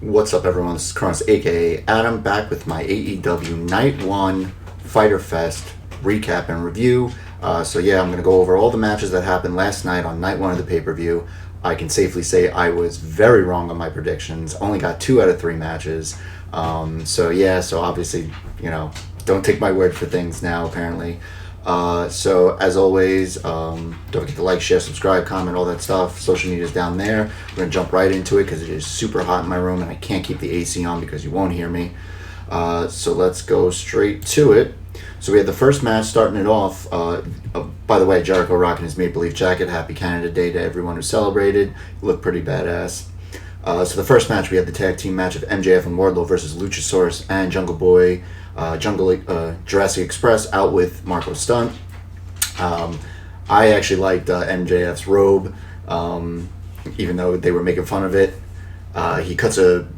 What's up, everyone? This is Kronos, aka Adam, back with my AEW Night 1 Fyter Fest recap and review. I'm going to go over all the matches that happened last night on Night 1 of the pay-per-view. I can safely say I was very wrong on my predictions. Only got 2 out of 3 matches. So obviously, don't take my word for things now, apparently. As always, don't forget to like, share, subscribe, comment, all that stuff. Social media is down there. We're going to jump right into it because it is super hot in my room and I can't keep the AC on because you won't hear me. So let's go straight to it. So we had the first match starting it off. By the way, Jericho rocking his Maple Leaf jacket. Happy Canada Day to everyone who celebrated. Looked pretty badass. So the first match, we had the tag team match of MJF and Wardlow versus Luchasaurus and Jungle Boy. Jurassic Express out with Marco Stunt. I actually liked MJF's robe, even though they were making fun of it. He cuts a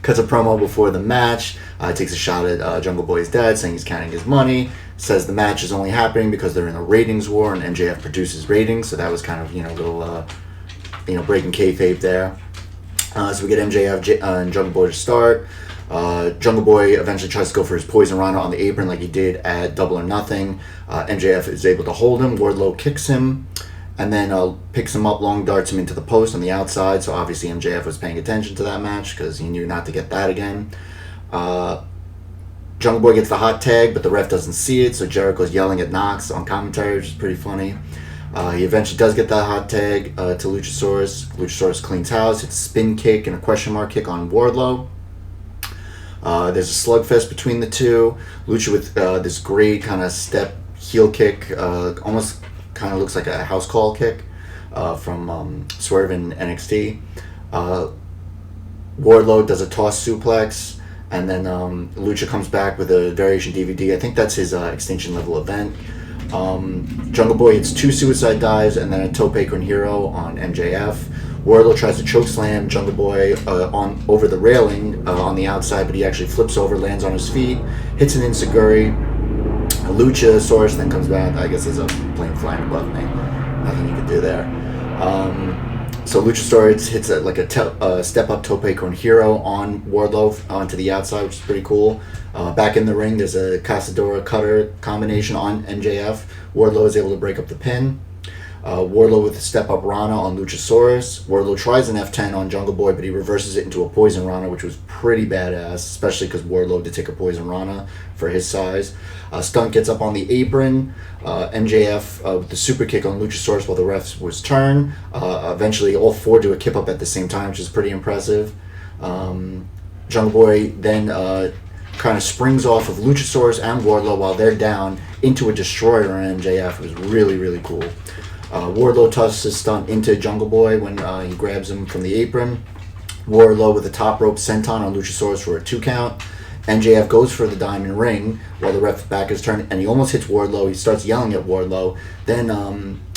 cuts a promo before the match. Takes a shot at Jungle Boy's dad, saying he's counting his money. Says the match is only happening because they're in a ratings war and MJF produces ratings. So that was kind of a little breaking kayfabe there. So we get MJF and Jungle Boy to start. Jungle Boy eventually tries to go for his Poison Rana on the apron like he did at Double or Nothing. MJF is able to hold him. Wardlow kicks him and then picks him up, long darts him into the post on the outside. So obviously MJF was paying attention to that match because he knew not to get that again. Jungle Boy gets the hot tag, but the ref doesn't see it, so Jericho's yelling at Knox on commentary, which is pretty funny. He eventually does get that hot tag to Luchasaurus. Luchasaurus cleans house, hits a spin kick and a question mark kick on Wardlow. There's a slugfest between the two. Lucha with this great kind of step heel kick, almost kind of looks like a house call kick from Swerve in NXT. Wardlow does a toss suplex, and then Lucha comes back with a variation DVD. I think that's his extinction level event. Jungle Boy hits 2 suicide dives and then a tope con hero on MJF. Wardlow tries to choke slam Jungle Boy on over the railing on the outside, but he actually flips over, lands on his feet, hits an enziguri. Luchasaurus then comes back. I guess there's a plane flying above me. Nothing you can do there. So Luchasaurus hits a step-up tope con hero on Wardlow onto the outside, which is pretty cool. Back in the ring, there's a Casadora cutter combination on MJF. Wardlow is able to break up the pin. Wardlow with a step-up Rana on Luchasaurus. Wardlow tries an F10 on Jungle Boy, but he reverses it into a Poison Rana, which was pretty badass, especially because Wardlow did take a Poison Rana for his size. Stunt gets up on the apron. MJF with the super kick on Luchasaurus while the ref was turned. Eventually, all 4 do a kip up at the same time, which is pretty impressive. Jungle Boy then kind of springs off of Luchasaurus and Wardlow while they're down into a destroyer on MJF. It was really, really cool. Wardlow tosses his stunt into Jungle Boy when he grabs him from the apron. Wardlow with a top rope senton on Luchasaurus for a 2 count. MJF goes for the diamond ring while the ref's back is turned, and he almost hits Wardlow. He starts yelling at Wardlow. Then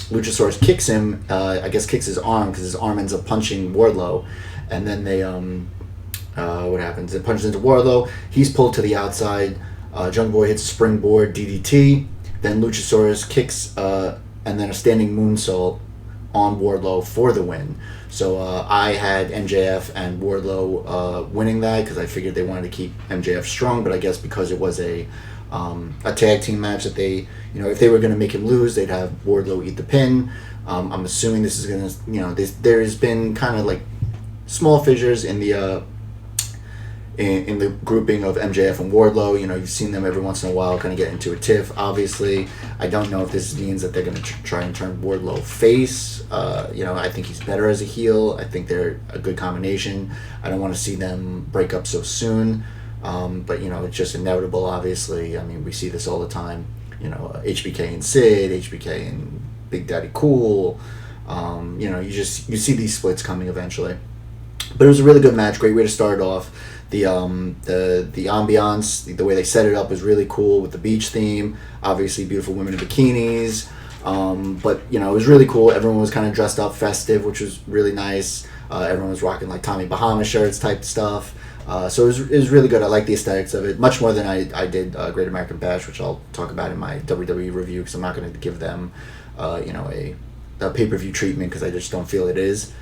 Luchasaurus kicks him, kicks his arm because his arm ends up punching Wardlow. And then they, what happens? It punches into Wardlow. He's pulled to the outside. Jungle Boy hits a springboard DDT. Then Luchasaurus kicks and then a standing moonsault on Wardlow for the win. So I had MJF and Wardlow winning that because I figured they wanted to keep MJF strong, but I guess because it was a tag team match that they, if they were going to make him lose, they'd have Wardlow eat the pin. I'm assuming this is going to, there's been kind of like small fissures in the in the grouping of MJF and Wardlow. You've seen them every once in a while kind of get into a tiff. Obviously, I don't know if this means that they're going to try and turn Wardlow face. I think he's better as a heel. I think they're a good combination. I don't want to see them break up so soon. But it's just inevitable, obviously. I mean, we see this all the time. HBK and Sid, HBK and Big Daddy Cool. You see these splits coming eventually. But it was a really good match. Great way to start off. The ambiance, the way they set it up was really cool with the beach theme. Obviously, beautiful women in bikinis. But it was really cool. Everyone was kind of dressed up festive, which was really nice. Everyone was rocking like Tommy Bahama shirts type stuff. So it was really good. I like the aesthetics of it much more than I did Great American Bash, which I'll talk about in my WWE review because I'm not going to give them a pay-per-view treatment because I just don't feel it is.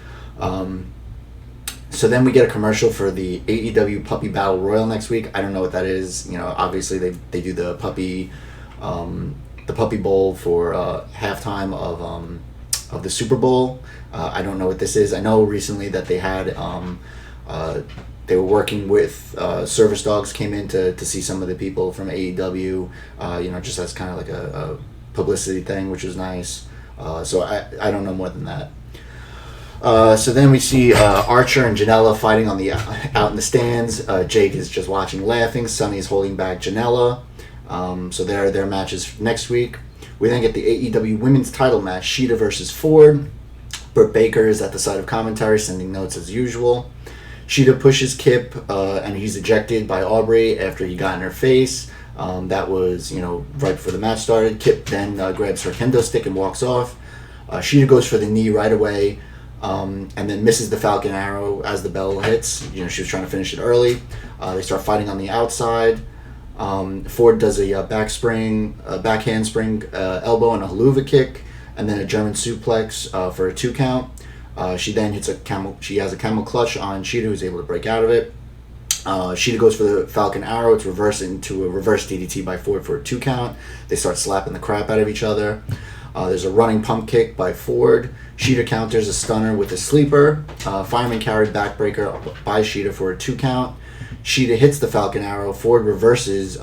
So then we get a commercial for the AEW Puppy Battle Royal next week. I don't know what that is. You know, obviously they do the puppy bowl for halftime of the Super Bowl. I don't know what this is. I know recently that they had they were working with service dogs came in to see some of the people from AEW. You know, just as kind of like a publicity thing, which was nice. So I don't know more than that. So then we see Archer and Janela fighting out in the stands. Jake is just watching, laughing. Sonny's holding back Janela. So their matches next week. We then get the AEW Women's Title match: Sheeta versus Ford. Britt Baker is at the side of commentary, sending notes as usual. Sheeta pushes Kip, and he's ejected by Aubrey after he got in her face. That was, right before the match started. Kip then grabs her kendo stick and walks off. Sheeta goes for the knee right away. And then misses the Falcon Arrow as the bell hits. She was trying to finish it early. They start fighting on the outside. Ford does a backhand spring elbow and a haluva kick, and then a German suplex for a 2 count. She then hits she has a camel clutch on Sheeta, who's able to break out of it. Sheeta goes for the Falcon Arrow. It's reversed into a reverse DDT by Ford for a 2 count. They start slapping the crap out of each other. There's a running pump kick by Ford. Sheeta counters a stunner with a sleeper. Fireman carried backbreaker by Sheeta for a 2 count. Sheeta hits the Falcon Arrow. Ford reverses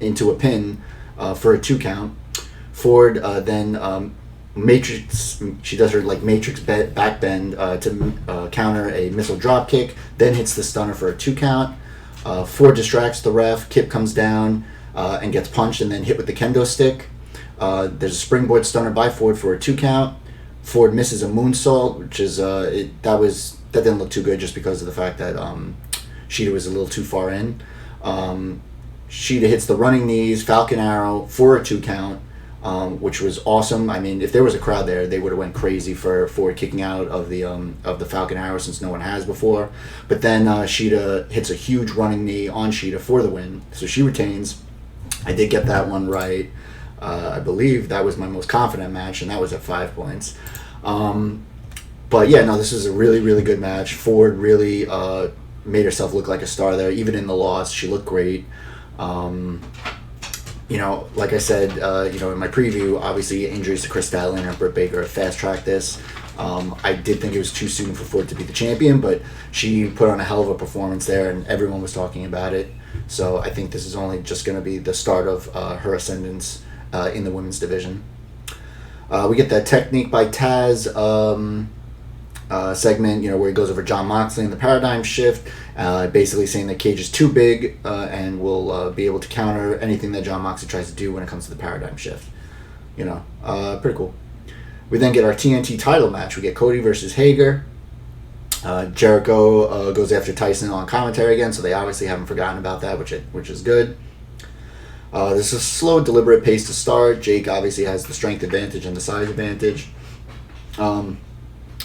into a pin for a 2 count. Ford then she does her Matrix back bend to counter a missile drop kick. Then hits the stunner for a 2 count. Ford distracts the ref. Kip comes down and gets punched and then hit with the kendo stick. There's a springboard stunner by Ford for a 2 count. Ford misses a moonsault, which is that didn't look too good just because of the fact that Sheeta was a little too far in. Sheeta hits the running knees, Falcon Arrow for a 2 count, which was awesome. I mean, if there was a crowd there, they would have went crazy for Ford kicking out of the Falcon Arrow, since no one has before. But then Sheeta hits a huge running knee on Sheeta for the win, so she retains. I did get that one right. I believe that was my most confident match, and that was at 5 points. But yeah, no, this was a really, really good match. Ford really made herself look like a star there. Even in the loss, she looked great. Like I said, in my preview, obviously injuries to Chris Statlander and Britt Baker fast-tracked this. I did think it was too soon for Ford to be the champion, but she put on a hell of a performance there, and everyone was talking about it. So I think this is only just going to be the start of her ascendance in the women's division. We get that Technique by Taz segment, where he goes over Jon Moxley and the paradigm shift, basically saying that Cage is too big and will be able to counter anything that Jon Moxley tries to do when it comes to the paradigm shift. Pretty cool. We then get our TNT title match. We get Cody versus Hager. Jericho goes after Tyson on commentary again, so they obviously haven't forgotten about that, which is good. There's a slow, deliberate pace to start. Jake obviously has the strength advantage and the size advantage.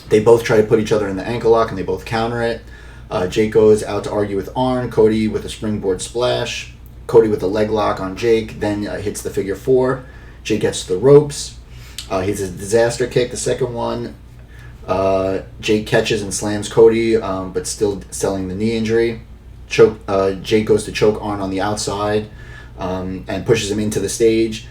They both try to put each other in the ankle lock, and they both counter it. Jake goes out to argue with Arn. Cody with a springboard splash. Cody with a leg lock on Jake, then hits the figure 4. Jake gets to the ropes. He hits a disaster kick, the second one. Jake catches and slams Cody, but still selling the knee injury. Jake goes to choke Arn on the outside. And pushes him into the stage.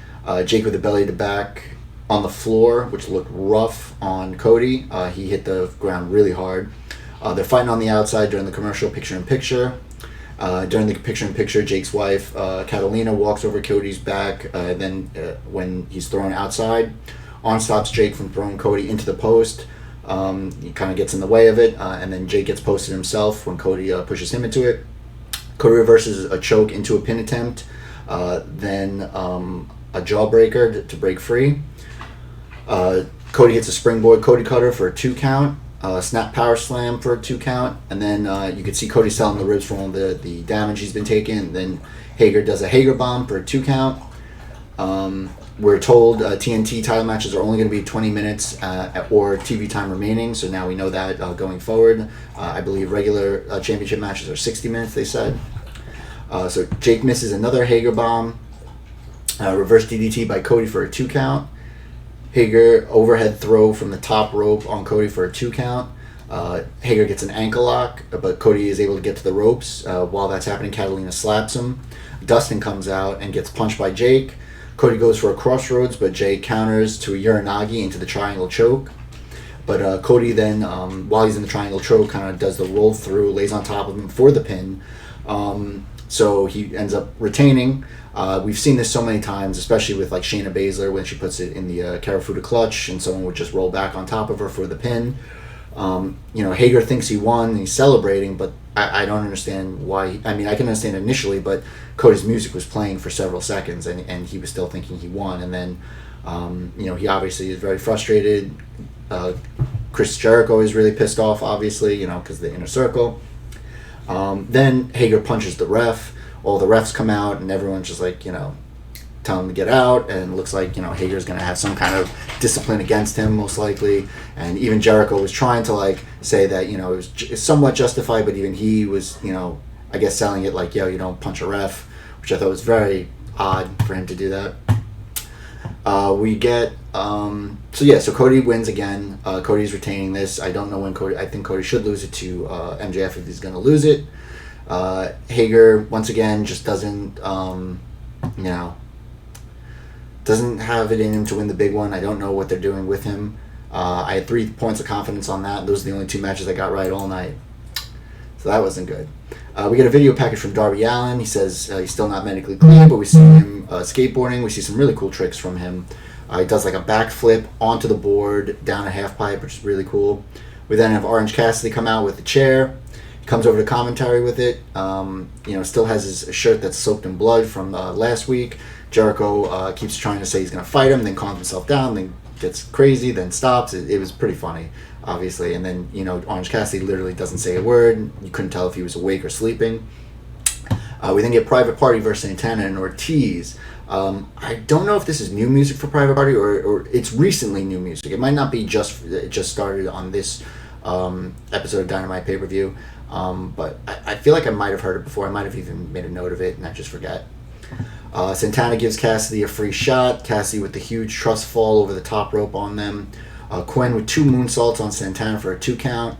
Jake with the belly to back on the floor, which looked rough on Cody. He hit the ground really hard. They're fighting on the outside during the commercial picture-in-picture. During the picture-in-picture, Jake's wife, Catalina, walks over Cody's back. Then when he's thrown outside, Arn stops Jake from throwing Cody into the post. He kind of gets in the way of it, and then Jake gets posted himself when Cody pushes him into it. Cody reverses a choke into a pin attempt. Then a jawbreaker to break free. Cody hits a springboard Cody cutter for a 2 count. Snap power slam for a 2 count. And then you can see Cody selling the ribs from all the damage he's been taking. Then Hager does a Hager bomb for a 2 count. We're told TNT title matches are only going to be 20 minutes or TV time remaining. So now we know that going forward. I believe regular championship matches are 60 minutes, they said. So Jake misses another Hager bomb. Reverse DDT by Cody for a 2 count. Hager overhead throw from the top rope on Cody for a 2 count. Hager gets an ankle lock, but Cody is able to get to the ropes. While that's happening, Catalina slaps him. Dustin comes out and gets punched by Jake. Cody goes for a crossroads, but Jake counters to a Uranagi into the triangle choke. But Cody then, while he's in the triangle choke, kind of does the roll through, lays on top of him for the pin. So he ends up retaining. We've seen this so many times, especially with like Shayna Baszler when she puts it in the Karafuda clutch and someone would just roll back on top of her for the pin. Hager thinks he won and he's celebrating, but I don't understand why. I mean, I can understand initially, but Cody's music was playing for several seconds and he was still thinking he won. And then, he obviously is very frustrated. Chris Jericho is really pissed off, obviously, because of the inner circle. Then Hager punches the ref. All the refs come out, and everyone's just like, tell him to get out. And it looks like, Hager's going to have some kind of discipline against him, most likely. And even Jericho was trying to, like, say that, it was somewhat justified, but even he was, I guess selling it like, you don't punch a ref, which I thought was very odd for him to do that. We get so Cody wins again. Cody's retaining this. I don't know when Cody. I think Cody should lose it to MJF if he's going to lose it. Hager once again just doesn't doesn't have it in him to win the big one. I don't know what they're doing with him. I had 3 points of confidence on that. Those are the only 2 matches I got right all night, so that wasn't good. We get a video package from Darby Allin. He says he's still not medically clean, but we see him skateboarding. We see some really cool tricks from him. He does like a backflip onto the board, down a half pipe, which is really cool. We then have Orange Cassidy come out with the chair. He comes over to commentary with it. Still has his shirt that's soaked in blood from last week. Jericho keeps trying to say he's going to fight him, then calms himself down, then gets crazy, then stops. It was pretty funny, obviously. And then, Orange Cassidy literally doesn't say a word. You couldn't tell if he was awake or sleeping. We then get Private Party versus Santana and Ortiz. I don't know if this is new music for Private Party or it's recently new music. It might not be just started on this episode of Dynamite pay-per-view. But I feel like I might have heard it before. I might have even made a note of it and I just forget. Santana gives Cassidy a free shot. Cassidy with the huge trust fall over the top rope on them. Quinn with 2 moonsaults on Santana for a 2 count.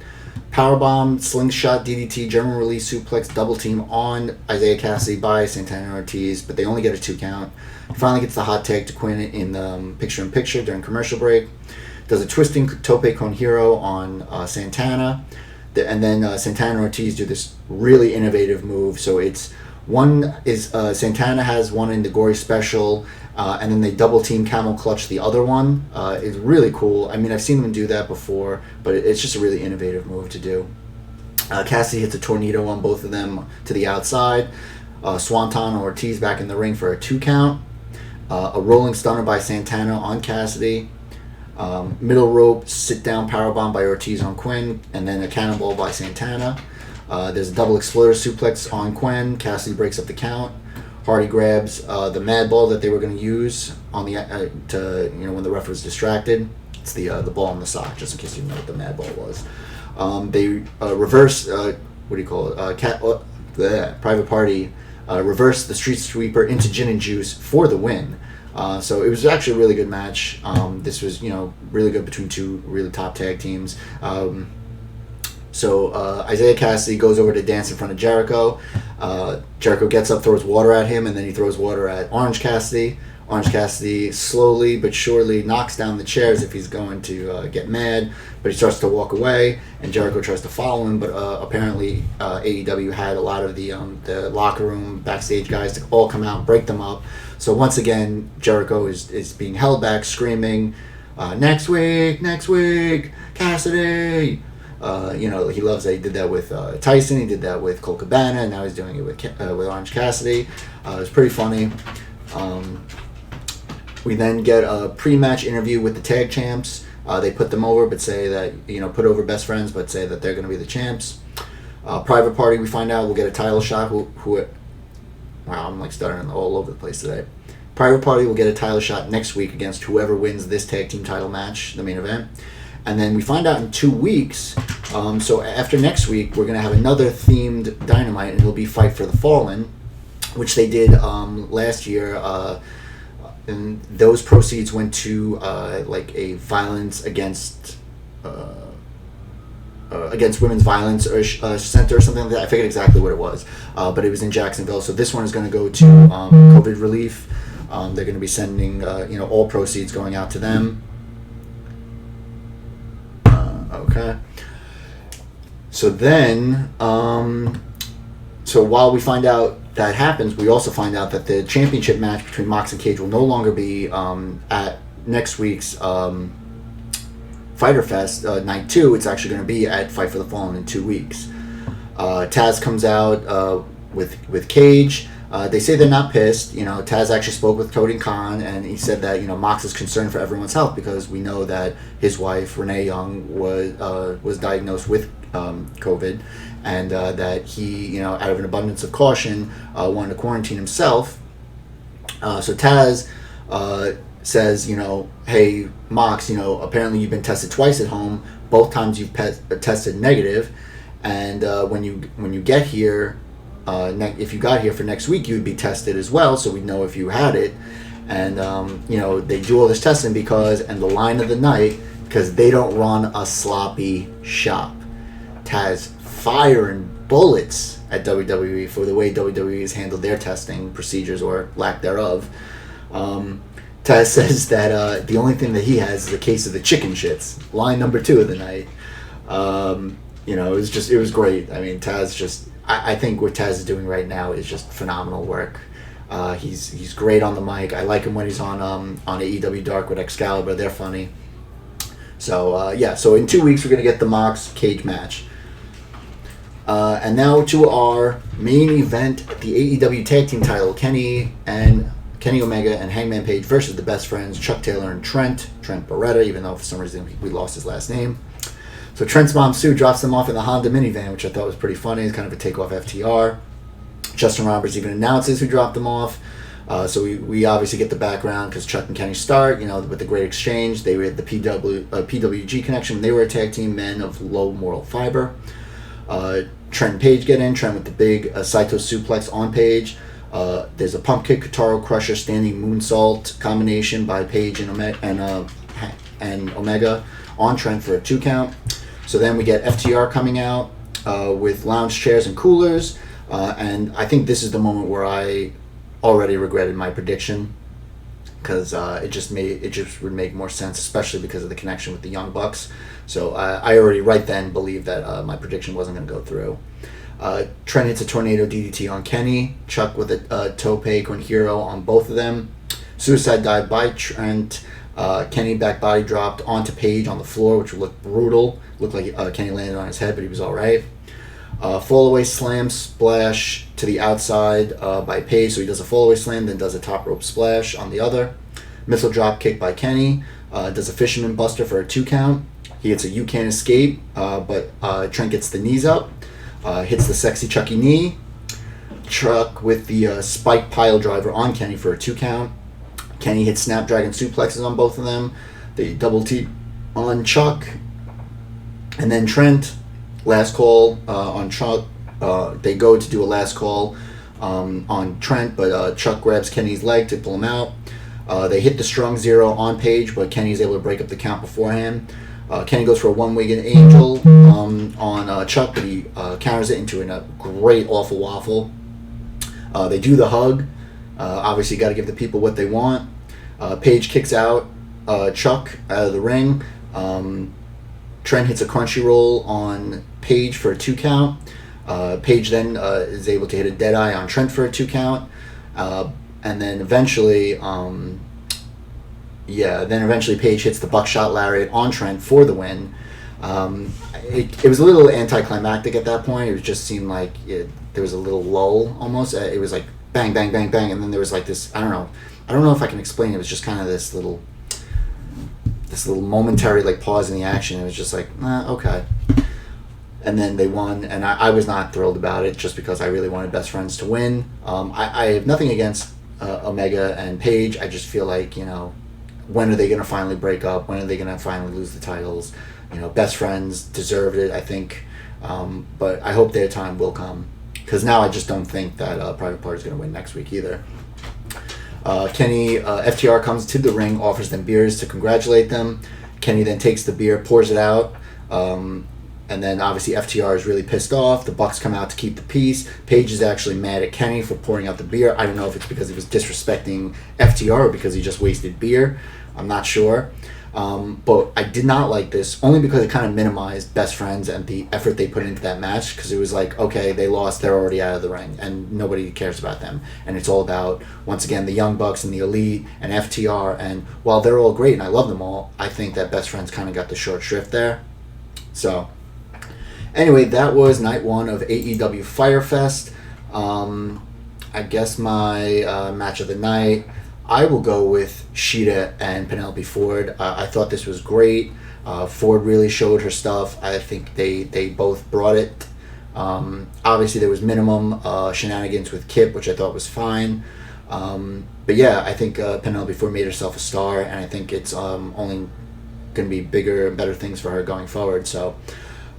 Powerbomb, slingshot, DDT, German release suplex, double team on Isaiah Cassidy by Santana and Ortiz, but they only get a 2 count. He finally gets the hot tag to Quinn in the picture-in-picture during commercial break. Does a twisting tope con hero on Santana. And then Santana and Ortiz do this really innovative move. So it's one is Santana has one in the Gory Special, and then they double team camel clutch the other one. It's really cool. I mean, I've seen them do that before, but it's just a really innovative move to do. Cassidy hits a tornado on both of them to the outside. Swanton and Ortiz back in the ring for a 2 count. A rolling stunner by Santana on Cassidy. Middle rope sit down powerbomb by Ortiz on Quinn, and then a cannonball by Santana. There's a double exploder suplex on Quinn. Cassidy breaks up the count. Hardy grabs the mad ball that they were going to use on the when the ref was distracted. It's the ball on the sock, just in case you didn't know what the mad ball was. They reverse Private Party reverse the street sweeper into gin and juice for the win. So it was actually a really good match. This was really good between 2 really top tag teams. So Isaiah Cassidy goes over to dance in front of Jericho. Jericho gets up, throws water at him, and then he throws water at Orange Cassidy. Orange Cassidy slowly but surely knocks down the chair as if he's going to get mad, but he starts to walk away, and Jericho tries to follow him, but apparently AEW had a lot of the locker room, backstage guys to all come out and break them up. So once again, Jericho is being held back, screaming, next week, Cassidy! He loves that he did that with Tyson, he did that with Colt Cabana, and now he's doing it with Orange Cassidy. It was pretty funny. We then get a pre-match interview with the tag champs. They put them over, but say that, put over best friends, but say that they're going to be the champs. Private Party, we find out, will get a title shot. Wow, I'm like stuttering all over the place today. Private Party will get a title shot next week against whoever wins this tag team title match, the main event. And then we find out in 2 weeks, so after next week, we're going to have another themed Dynamite, and it'll be Fight for the Fallen, which they did last year. And those proceeds went to a violence against against Women's Violence Center or something like that. I forget exactly what it was, but it was in Jacksonville. So this one is going to go to COVID relief. They're going to be sending all proceeds going out to them. Okay. So then, so while we find out that happens, we also find out that the championship match between Mox and Cage will no longer be at next week's Fyter Fest night 2. It's actually going to be at Fight for the Fallen in 2 weeks. Taz comes out with Cage. They say they're not pissed. Taz actually spoke with Cody Khan, and he said that Mox is concerned for everyone's health because we know that his wife Renee Young was diagnosed with COVID, and that he out of an abundance of caution wanted to quarantine himself. So Taz says, hey Mox, apparently you've been tested twice at home. Both times you've tested negative, and when you get here. If you got here for next week, you would be tested as well, so we'd know if you had it. And they do all this testing and the line of the night, because they don't run a sloppy shop. Taz firing bullets at WWE for the way WWE has handled their testing procedures or lack thereof. Taz says that the only thing that he has is a case of the chicken shits. Line number 2 of the night. It was great. I mean, Taz just. I think what Taz is doing right now is just phenomenal work. He's great on the mic. I like him when he's on AEW Dark with Excalibur. They're funny. So so in 2 weeks we're gonna get the Mox Cage match. And now to our main event, the AEW Tag Team title: Kenny Omega and Hangman Page versus the Best Friends, Chuck Taylor and Trent Beretta. Even though for some reason we lost his last name. So Trent's mom, Sue, drops them off in the Honda minivan, which I thought was pretty funny. It's kind of a takeoff FTR. Justin Roberts even announces who dropped them off. So we obviously get the background because Chuck and Kenny start, with the great exchange. They were the PWG connection. They were a tag team, men of low moral fiber. Trent and Page get in. Trent with the big Saito suplex on Page. There's a pump kick, Kotaro Crusher, standing moonsault combination by Page and Omega on Trent for a 2 count. So then we get FTR coming out with lounge chairs and coolers, and I think this is the moment where I already regretted my prediction because it just would make more sense, especially because of the connection with the Young Bucks. So I already right then believed that my prediction wasn't going to go through. Trent hits a tornado DDT on Kenny. Chuck with a tope con hero on both of them. Suicide dive by Trent. Kenny back body dropped onto Page on the floor, which looked brutal. Looked like Kenny landed on his head, but he was all right. Fall away slam splash to the outside by Page, so he does a fall away slam, then does a top rope splash on the other. Missile drop kick by Kenny. Does a fisherman buster for a 2 count. He hits a you can't escape, but Trent gets the knees up. Hits the sexy Chucky knee. Chuck with the spike pile driver on Kenny for a 2 count. Kenny hits Snapdragon suplexes on both of them. They double T on Chuck. And then Trent, last call on Chuck. They go to do a last call on Trent, but Chuck grabs Kenny's leg to pull him out. They hit the strong 0 on Page, but Kenny's able to break up the count beforehand. Kenny goes for a one-winged angel on Chuck, but he counters it into a great awful waffle. They do the hug. Obviously, got to give the people what they want. Page kicks out Chuck out of the ring. Trent hits a crunchy roll on Page for a 2 count. Page then is able to hit a deadeye on Trent for a 2 count. And then eventually, Page hits the buckshot lariat on Trent for the win. It was a little anticlimactic at that point. It just seemed like there was a little lull almost. It was like bang, bang, bang, bang, and then there was like this. I don't know if I can explain it. It was just kind of this little momentary like pause in the action. It was just like okay. And then they won, and I was not thrilled about it just because I really wanted Best Friends to win. I have nothing against Omega and Page. I just feel like, when are they going to finally break up? When are they going to finally lose the titles? Best Friends deserved it, I think. But I hope their time will come. Because now I just don't think that Private Party is going to win next week either. FTR comes to the ring, offers them beers to congratulate them. Kenny then takes the beer, pours it out. And then obviously FTR is really pissed off. The Bucks come out to keep the peace. Paige is actually mad at Kenny for pouring out the beer. I don't know if it's because he was disrespecting FTR or because he just wasted beer. I'm not sure. But I did not like this, only because it kind of minimized Best Friends and the effort they put into that match, because it was like, okay, they lost, they're already out of the ring, and nobody cares about them. And it's all about, once again, the Young Bucks and the Elite and FTR, and while they're all great and I love them all, I think that Best Friends kind of got the short shrift there. So, anyway, that was night one of AEW Fyter Fest. I guess my match of the night, I will go with Sheeta and Penelope Ford. I thought this was great. Ford really showed her stuff. I think they both brought it. Obviously, there was minimum shenanigans with Kip, which I thought was fine. But yeah, I think Penelope Ford made herself a star, and I think it's only going to be bigger and better things for her going forward. So,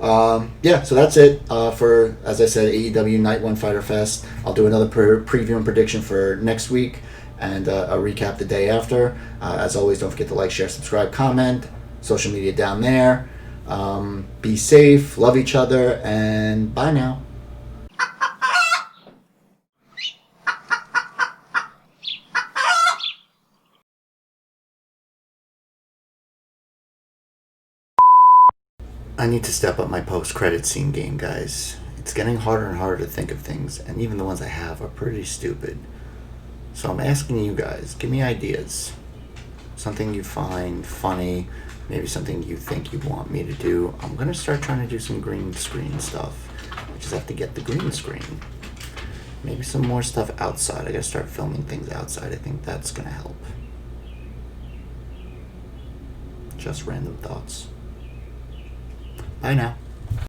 yeah, so that's it for, as I said, AEW Night 1 Fyter Fest. I'll do another preview and prediction for next week, and a recap the day after. As always, don't forget to like, share, subscribe, comment. Social media down there. Be safe, love each other, and bye now. I need to step up my post-credit scene game, guys. It's getting harder and harder to think of things, and even the ones I have are pretty stupid. So I'm asking you guys, give me ideas. Something you find funny, maybe something you think you want me to do. I'm going to start trying to do some green screen stuff. I just have to get the green screen. Maybe some more stuff outside. I got to start filming things outside. I think that's going to help. Just random thoughts. Bye now.